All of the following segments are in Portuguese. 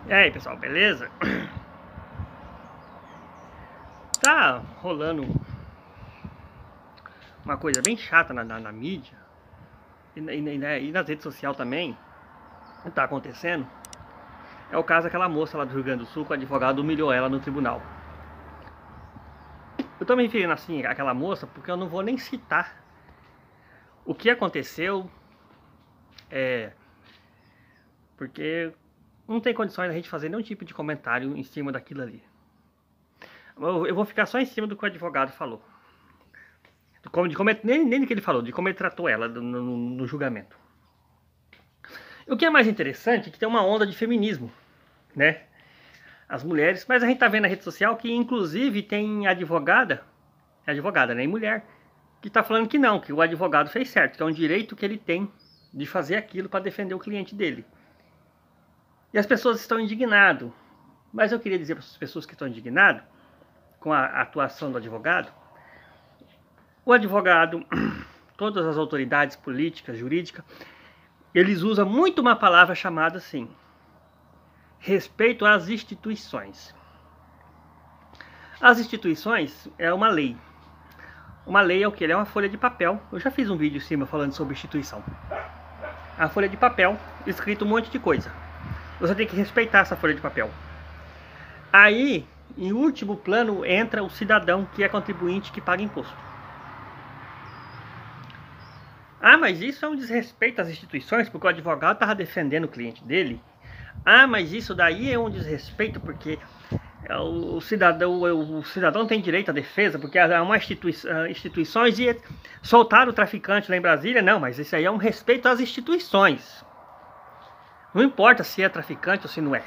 E aí, pessoal, beleza? Tá rolando uma coisa bem chata na mídia e nas redes sociais também. O que tá acontecendo é o caso daquela moça lá do Rio Grande do Sul que o advogado humilhou ela no tribunal. Eu tô me referindo assim àquela moça porque eu não vou nem citar o que aconteceu, porque não tem condições da gente fazer nenhum tipo de comentário em cima daquilo ali. Eu vou ficar só em cima do que o advogado falou. Nem do que ele falou, de como ele tratou ela no julgamento. O que é mais interessante é que tem uma onda de feminismo, né? As mulheres, mas a gente tá vendo na rede social que inclusive tem advogada, né, e mulher, que tá falando que não, que o advogado fez certo, que é um direito que ele tem de fazer aquilo para defender o cliente dele. E as pessoas estão indignadas. Mas eu queria dizer para as pessoas que estão indignadas com a atuação do advogado, o advogado, todas as autoridades políticas, jurídicas, eles usam muito uma palavra chamada assim: respeito às instituições. As instituições é uma lei. Uma lei é o que? É uma folha de papel. Eu já fiz um vídeo em cima falando sobre instituição. A folha de papel, escrito um monte de coisa. Você tem que respeitar essa folha de papel. Aí, em último plano, entra o cidadão, que é contribuinte, que paga imposto. Ah, mas isso é um desrespeito às instituições, porque o advogado estava defendendo o cliente dele. Ah, mas isso daí é um desrespeito, porque o cidadão tem direito à defesa, porque há uma instituições e soltaram o traficante lá em Brasília. Não, mas isso aí é um respeito às instituições. Não importa se é traficante ou se não é.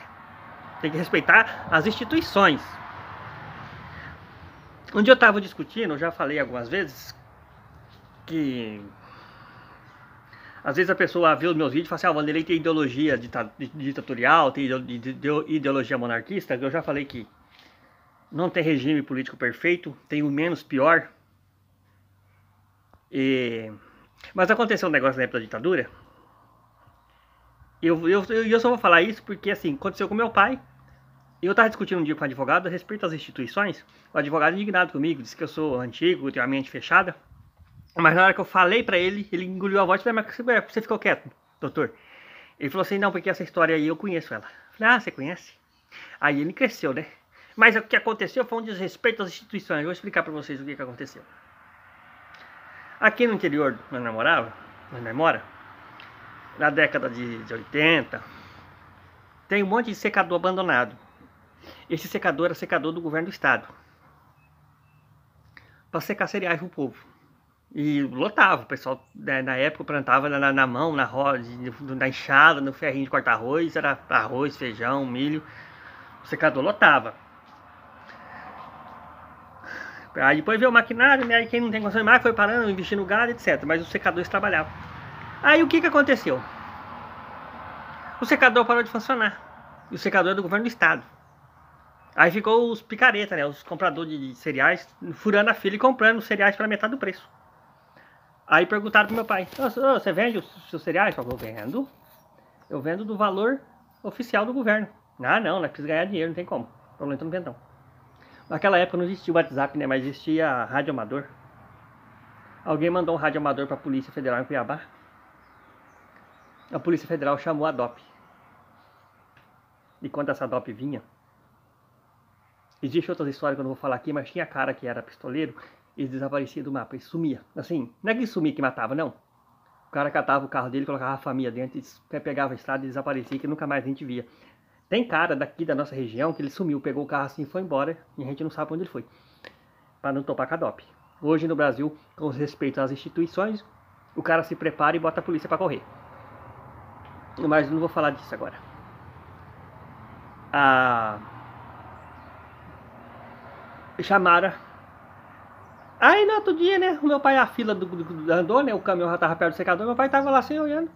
Tem que respeitar as instituições. Um dia eu estava discutindo, eu já falei algumas vezes, que às vezes a pessoa vê os meus vídeos e fala assim: ah, o Vanderlei tem ideologia ditatorial, tem ideologia monarquista. Eu já falei que não tem regime político perfeito, tem o menos pior. Mas aconteceu um negócio na época da ditadura. Eu só vou falar isso porque assim, aconteceu com meu pai. Eu estava discutindo um dia com o advogado a respeito das instituições. O advogado indignado comigo, disse que eu sou antigo, tenho a mente fechada. Mas na hora que eu falei pra ele, ele engoliu a voz e falou: mas você ficou quieto, doutor? Ele falou assim: não, porque essa história aí eu conheço ela. Eu falei: ah, você conhece? Aí ele cresceu, né? Mas o que aconteceu foi um desrespeito às instituições. Eu vou explicar pra vocês o que aconteceu. Aqui no interior, onde nós mora, na década de 80, tem um monte de secador abandonado. Esse secador era secador do governo do estado, para secar cereais pro povo. E lotava, o pessoal na época plantava na mão, na roda, na enxada, no ferrinho de cortar arroz, era arroz, feijão, milho. O secador lotava. Aí depois veio o maquinário, né? Aí quem não tem condição de máquina foi parando, investindo no gado, etc. Mas os secadores trabalhavam. Aí o que aconteceu? O secador parou de funcionar. E o secador é do governo do estado. Aí ficou os picareta, né? Os compradores de cereais furando a fila e comprando cereais pela metade do preço. Aí perguntaram pro meu pai: você vende os seus cereais? Eu vendo. Eu vendo do valor oficial do governo. Ah, não, nós precisamos ganhar dinheiro, não tem como. O problema tá no ventão. Naquela época não existia o WhatsApp, né? Mas existia rádio amador. Alguém mandou um rádio amador pra Polícia Federal em Cuiabá. A Polícia Federal chamou a DOP. E quando essa DOP vinha, existe outras histórias que eu não vou falar aqui, mas tinha cara que era pistoleiro, ele desaparecia do mapa, ele sumia. Assim, não é que ele sumia que matava, não. O cara catava o carro dele, colocava a família dentro, pegava a estrada e desaparecia, que nunca mais a gente via. Tem cara daqui da nossa região que ele sumiu, pegou o carro assim e foi embora, e a gente não sabe onde ele foi, para não topar com a DOP. Hoje no Brasil, com respeito às instituições, o cara se prepara e bota a polícia para correr. Mas não vou falar disso agora. Chamaram. Aí no outro dia, né, o meu pai, a fila andou, né, o caminhão já tava perto do secador, meu pai tava lá assim olhando.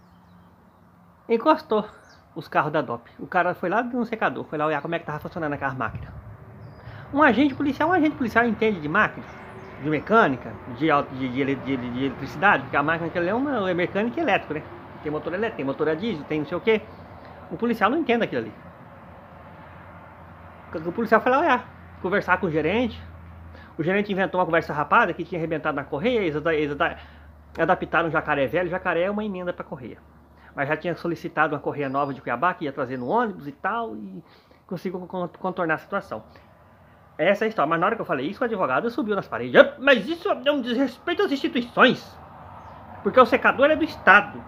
Encostou os carros da DOP. O cara foi lá no secador, foi lá olhar como é que tava funcionando aquelas máquinas. Um agente policial entende de máquina, de mecânica, de eletricidade, porque a máquina que ele é uma mecânica e elétrica, né? Tem motor elétrico, tem motor a diesel, tem não sei o que. O policial não entende aquilo ali. o policial foi lá olhar, conversar com o gerente. O gerente inventou uma conversa rapada que tinha arrebentado na correia, eles adaptaram o jacaré velho. Jacaré é uma emenda para correia. Mas já tinha solicitado uma correia nova de Cuiabá, que ia trazer no ônibus e tal, e conseguiu contornar a situação. Essa é a história. Mas na hora que eu falei isso, o advogado subiu nas paredes. Mas isso é um desrespeito às instituições. Porque o secador é do Estado.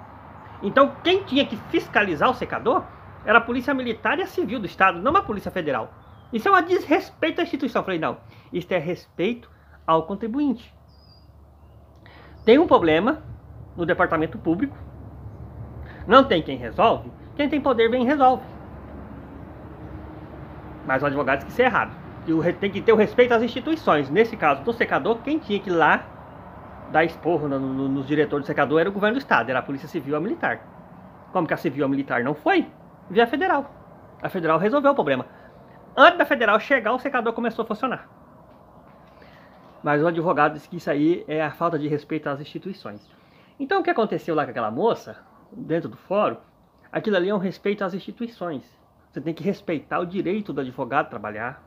Então quem tinha que fiscalizar o secador era a Polícia Militar e a Civil do Estado, não a Polícia Federal. Isso é um desrespeito à instituição. Eu falei, não, isso é respeito ao contribuinte. Tem um problema no departamento público, não tem quem resolve, quem tem poder vem e resolve. Mas o advogado disse que isso é errado. Tem que ter o respeito às instituições. Nesse caso do secador, quem tinha que ir lá dar esporro nos diretores do secador era o governo do Estado, era a Polícia Civil e a Militar. Como que a Civil e a Militar não foi? Via a Federal. A Federal resolveu o problema. Antes da Federal chegar, o secador começou a funcionar. Mas o advogado disse que isso aí é a falta de respeito às instituições. Então o que aconteceu lá com aquela moça, dentro do fórum, aquilo ali é um respeito às instituições. Você tem que respeitar o direito do advogado trabalhar.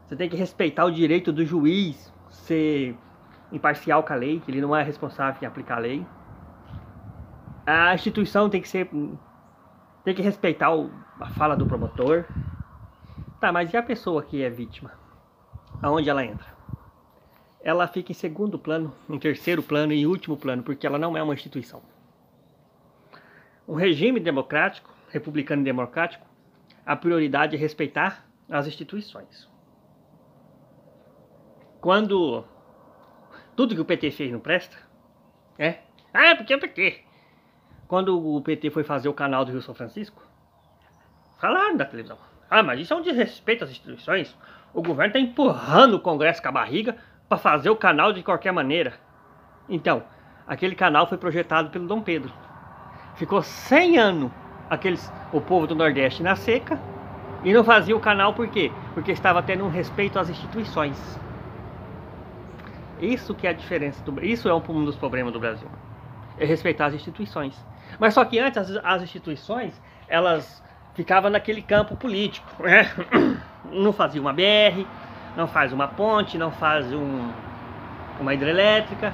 Você tem que respeitar o direito do juiz ser imparcial com a lei, que ele não é responsável em aplicar a lei. A instituição tem que respeitar a fala do promotor. Tá, mas e a pessoa que é vítima? Aonde ela entra? Ela fica em segundo plano, em terceiro plano e último plano, porque ela não é uma instituição. Um regime democrático, republicano e democrático, a prioridade é respeitar as instituições. Quando tudo que o PT fez não presta, porque é o PT. Quando o PT foi fazer o canal do Rio São Francisco, falaram da televisão. Mas isso é um desrespeito às instituições. O governo está empurrando o Congresso com a barriga para fazer o canal de qualquer maneira. Então, aquele canal foi projetado pelo Dom Pedro. Ficou 100 anos o povo do Nordeste na seca e não fazia o canal por quê? Porque estava tendo um respeito às instituições. Isso que é a diferença, isso é um dos problemas do Brasil. É respeitar as instituições. Mas só que antes as instituições, elas ficavam naquele campo político, né? Não fazia uma BR, não faz uma ponte, não faz uma hidrelétrica,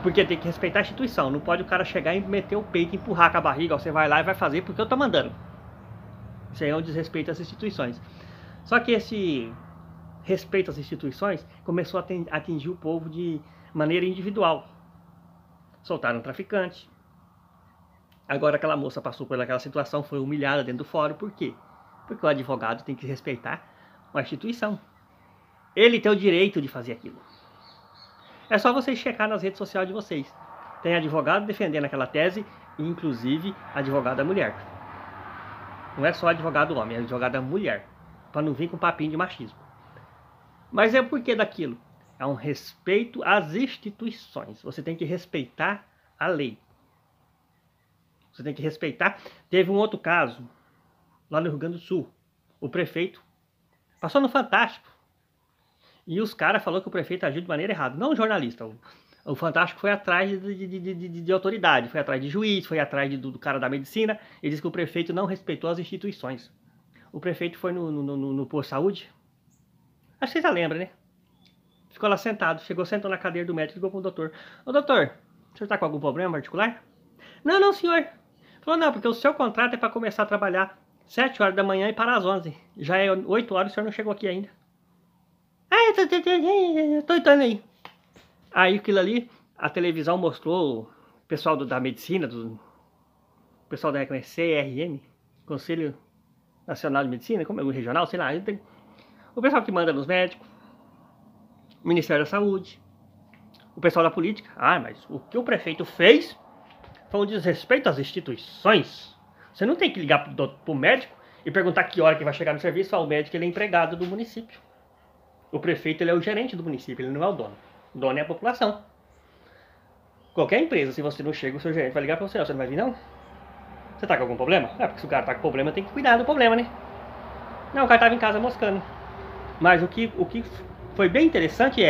porque tem que respeitar a instituição. Não pode o cara chegar e meter o peito, empurrar com a barriga, você vai lá e vai fazer porque eu tô mandando. Isso aí é um desrespeito às instituições. Só que esse respeito às instituições começou a atingir o povo de maneira individual. Soltaram um traficante. Agora aquela moça passou por aquela situação, foi humilhada dentro do fórum. Por quê? Porque o advogado tem que respeitar uma instituição. Ele tem o direito de fazer aquilo. É só vocês checar nas redes sociais de vocês. Tem advogado defendendo aquela tese, inclusive advogada mulher. Não é só advogado homem, é advogada mulher. Para não vir com papinho de machismo. Mas é o porquê daquilo? É um respeito às instituições. Você tem que respeitar a lei. Você tem que respeitar. Teve um outro caso, lá no Rio Grande do Sul. O prefeito passou no Fantástico. E os caras falaram que o prefeito agiu de maneira errada. Não o jornalista. O Fantástico foi atrás de autoridade. Foi atrás de juiz, foi atrás do cara da medicina. E disse que o prefeito não respeitou as instituições. O prefeito foi no posto de saúde. Acho que você já lembra, né? Ficou lá sentado. Sentou na cadeira do médico e ligou pro doutor. Ô doutor, o senhor tá com algum problema particular? Não, senhor. Falou, não, porque o seu contrato é para começar a trabalhar 7 horas da manhã e parar às 11. Já é 8 horas e o senhor não chegou aqui ainda. Eu tô entrando aí. Aí aquilo ali, a televisão mostrou o pessoal da medicina, o pessoal da CRM, Conselho Nacional de Medicina, como é o regional, sei lá. O pessoal que manda nos médicos, o Ministério da Saúde, o pessoal da política. Mas o que o prefeito fez foi um desrespeito às instituições. Você não tem que ligar pro médico e perguntar que hora que vai chegar no serviço. O médico ele é empregado do município. O prefeito ele é o gerente do município, ele não é o dono. O dono é a população. Qualquer empresa, se você não chega, o seu gerente vai ligar pra você. Você não vai vir, não? Você tá com algum problema? Porque se o cara tá com problema, tem que cuidar do problema, né? Não, o cara tava em casa moscando. Mas o que foi bem interessante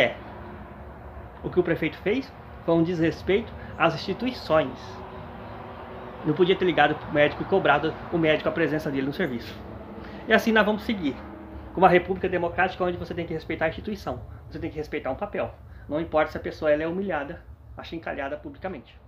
o que o prefeito fez foi um desrespeito às instituições. Não podia ter ligado pro médico e cobrado o médico a presença dele no serviço. E assim nós vamos seguir. com uma república democrática onde você tem que respeitar a instituição, você tem que respeitar um papel. Não importa se a pessoa ela é humilhada, achincalhada publicamente.